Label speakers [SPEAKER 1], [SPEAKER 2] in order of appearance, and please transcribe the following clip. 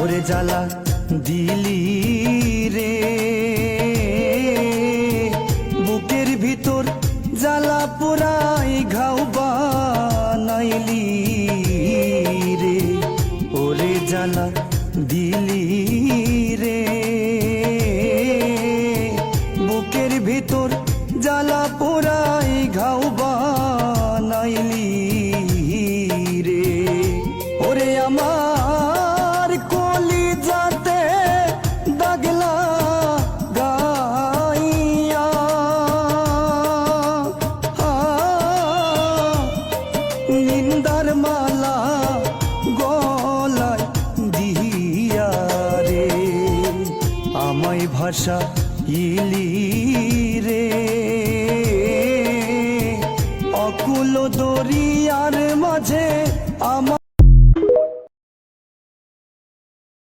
[SPEAKER 1] ওরে জ্বালা দিলি রে, বুকের ভিতর জ্বালা পোড়াই ঘাও বানাইলি রে। ওরে জ্বালা দিলি রে, বুকের ভিতর জ্বালা পোড়াই ঘাও বানাইলি রে। ওরে আমার কলিজাতে দাগলা গাইয়া, নিন্দার মালা গলায় দিয়া রে, আমায় ভাষা ইলি